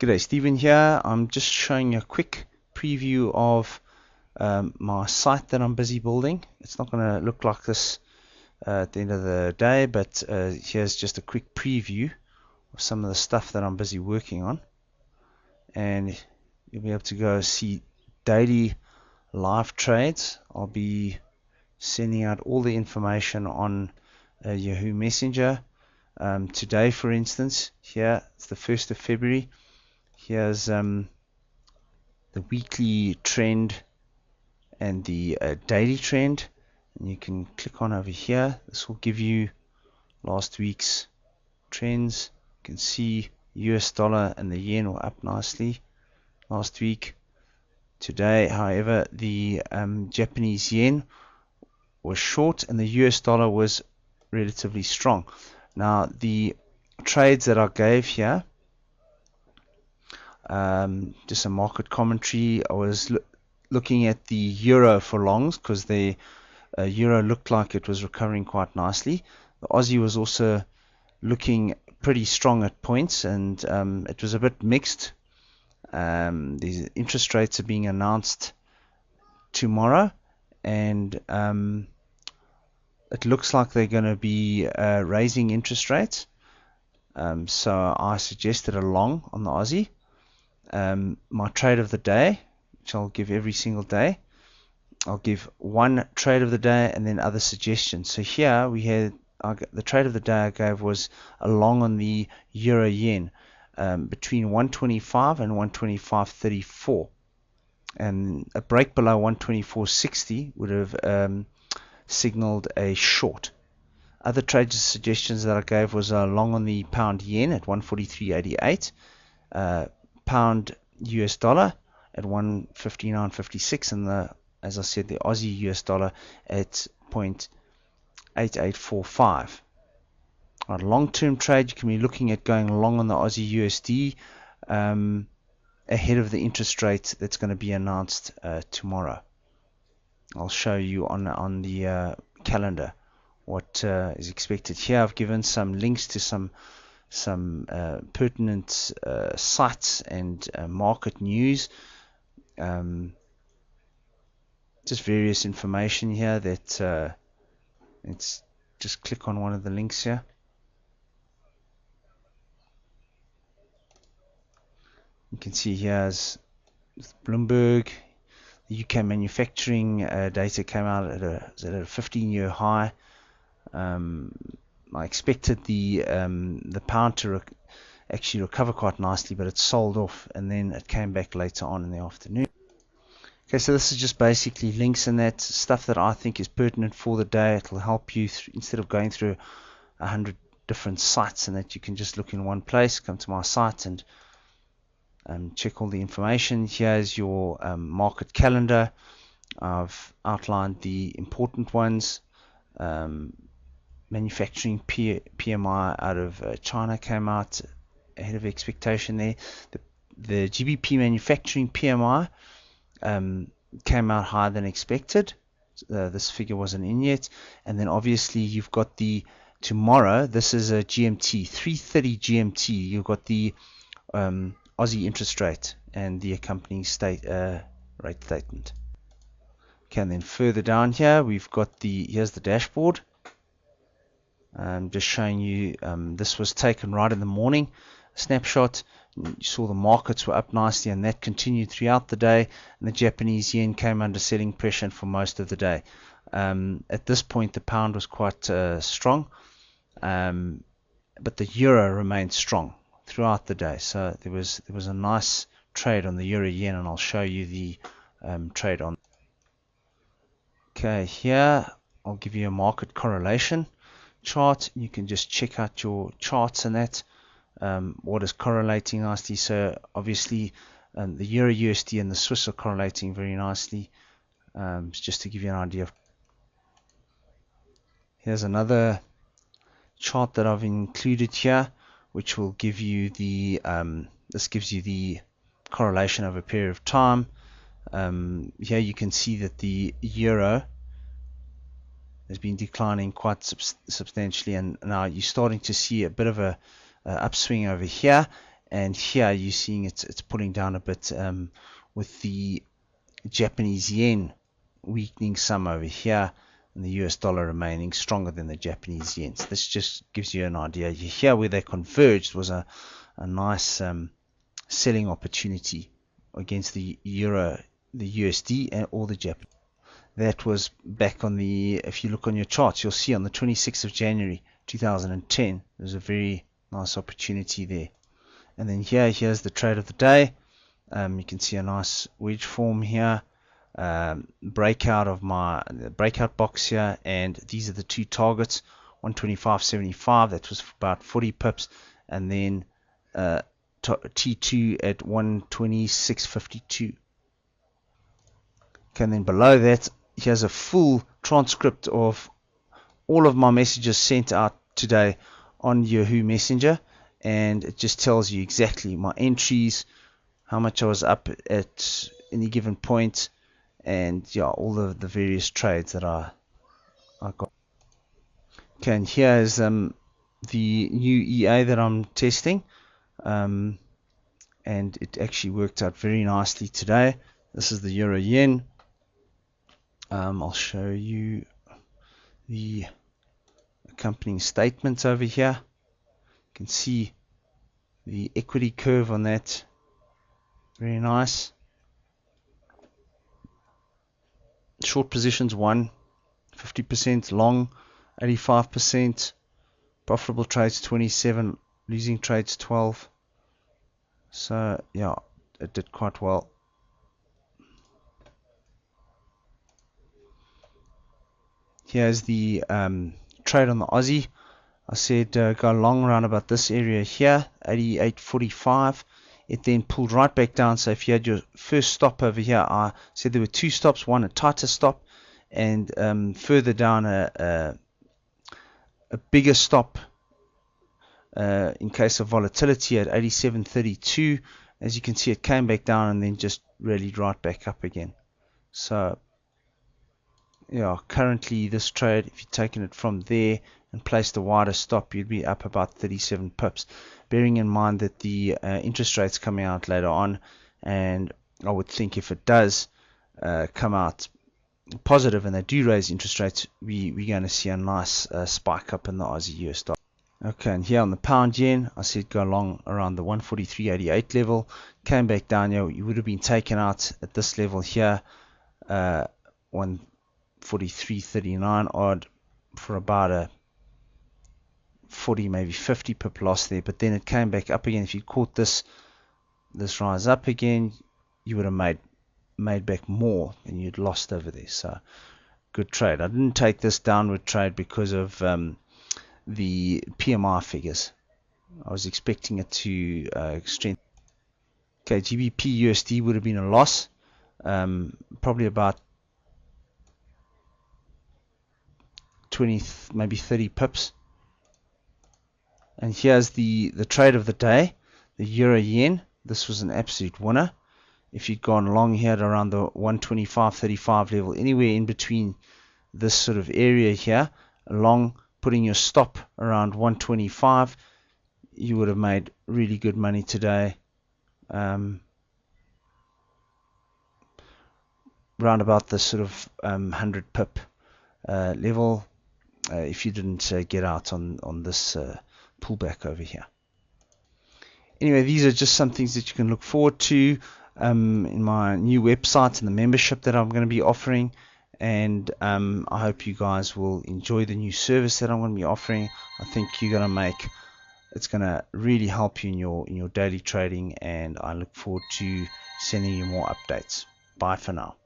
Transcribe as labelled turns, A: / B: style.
A: G'day, Stephen here. I'm just showing you a quick preview of my site that I'm busy building. It's not going to look like this at the end of the day, but here's just a quick preview of some of the stuff that I'm busy working on. And you'll be able to go see daily live trades. I'll be sending out all the information on Yahoo Messenger. Today, for instance, here it's the 1st of February. Here's the weekly trend and the daily trend, and you can click on over here. This will give you last week's trends. You can see US dollar and the yen were up nicely last week. Today, however, the Japanese yen was short and the US dollar was relatively strong. Now, the trades that I gave here, just a market commentary. I was looking at the euro for longs because the euro looked like it was recovering quite nicely. The Aussie was also looking pretty strong at points, and it was a bit mixed. These interest rates are being announced tomorrow, and it looks like they're going to be raising interest rates. So I suggested a long on the Aussie. My trade of the day, which I'll give every single day. I'll give one trade of the day and then other suggestions. So here we had the trade of the day I gave was a long on the euro yen between 125 and 125.34, and a break below 124.60 would have signaled a short. Other trade suggestions that I gave was a long on the pound yen at 143.88. Pound US dollar at 159.56, and as I said, the Aussie US dollar at 0.8845. On a long-term trade, you can be looking at going long on the Aussie USD ahead of the interest rate that's going to be announced tomorrow. I'll show you on the calendar what is expected. Here I've given some links to some pertinent sites and market news, just various information here that let's just click on one of the links here. You can see here's Bloomberg. The UK manufacturing data came out at a 15-year high. I expected the pound to actually recover quite nicely, but it sold off and then it came back later on in the afternoon. Okay, so this is just basically links and that stuff that I think is pertinent for the day. It will help you instead of going through 100 different sites, and that you can just look in one place. Come to my site and check all the information. Here's your market calendar. I've outlined the important ones. Manufacturing PMI out of China came out ahead of expectation there. The GBP manufacturing PMI came out higher than expected. This figure wasn't in yet. And then obviously you've got the tomorrow, this is a GMT, 3:30 GMT, you've got the Aussie interest rate and the accompanying rate statement. Okay, and then further down here we've got here's the dashboard. Just showing you, this was taken right in the morning snapshot. You saw the markets were up nicely, and that continued throughout the day, and the Japanese yen came under selling pressure for most of the day. At this point the pound was quite strong, but the euro remained strong throughout the day, so there was a nice trade on the euro yen, and I'll show you the trade on. Okay, here I'll give you a market correlation chart. You can just check out your charts and that what is correlating nicely. So obviously the Euro USD and the Swiss are correlating very nicely, just to give you an idea. Here's another chart that I've included here, which will give you the this gives you the correlation over a period of time. Here you can see that the euro has been declining quite substantially, and now you're starting to see a bit of a upswing over here, and here you're seeing it's pulling down a bit with the Japanese yen weakening some over here, and the US dollar remaining stronger than the Japanese yen. So this just gives you an idea. Here where they converged was a nice selling opportunity against the euro, the USD, and all the Japanese. That was back on the, if you look on your charts, you'll see on the 26th of January 2010, there's a very nice opportunity there. And then here's the trade of the day. You can see a nice wedge form here, breakout of my breakout box here, and these are the two targets, 125.75, that was about 40 pips, and then T2 at 126.52. Okay, and then below that, here's a full transcript of all of my messages sent out today on Yahoo Messenger, and it just tells you exactly my entries, how much I was up at any given point, and yeah, all the various trades that I got. Okay, and here is the new EA that I'm testing, and it actually worked out very nicely today. This is the Euro Yen. I'll show you the accompanying statements over here. You can see the equity curve on that. Very nice. Short positions 1, 50%, long 85%, profitable trades 27, losing trades 12. So yeah, it did quite well. Here's the trade on the Aussie. I said go long around about this area here, 88.45. It then pulled right back down. So if you had your first stop over here, I said there were two stops, one a tighter stop, and further down a bigger stop in case of volatility at 87.32. As you can see, it came back down and then just rallied right back up again. So yeah, currently this trade, if you're taking it from there and placed a wider stop, you'd be up about 37 pips, bearing in mind that the interest rate's coming out later on, and I would think if it does come out positive and they do raise interest rates, we're going to see a nice spike up in the Aussie US dollar. Okay, and here on the pound yen, I said go long around the 143.88 level, came back down here. You would have been taken out at this level here, 143.39 odd, for about a 40, maybe 50 pip loss there, but then it came back up again. If you caught this rise up again, you would have made back more than you'd lost over there. So good trade. I didn't take this downward trade because of the PMI figures. I was expecting it to strengthen. Okay, GBP USD would have been a loss, probably about 20, maybe 30 pips. And here's the trade of the day, the Euro Yen. This was an absolute winner. If you'd gone long here at around the 125.35 level, anywhere in between this sort of area here, long, putting your stop around 125, you would have made really good money today. Round about the sort of 100 pip level, if you didn't get out on this pullback over here. Anyway, these are just some things that you can look forward to in my new website and the membership that I'm going to be offering. And I hope you guys will enjoy the new service that I'm going to be offering. I think it's going to really help you in your daily trading, and I look forward to sending you more updates. Bye for now.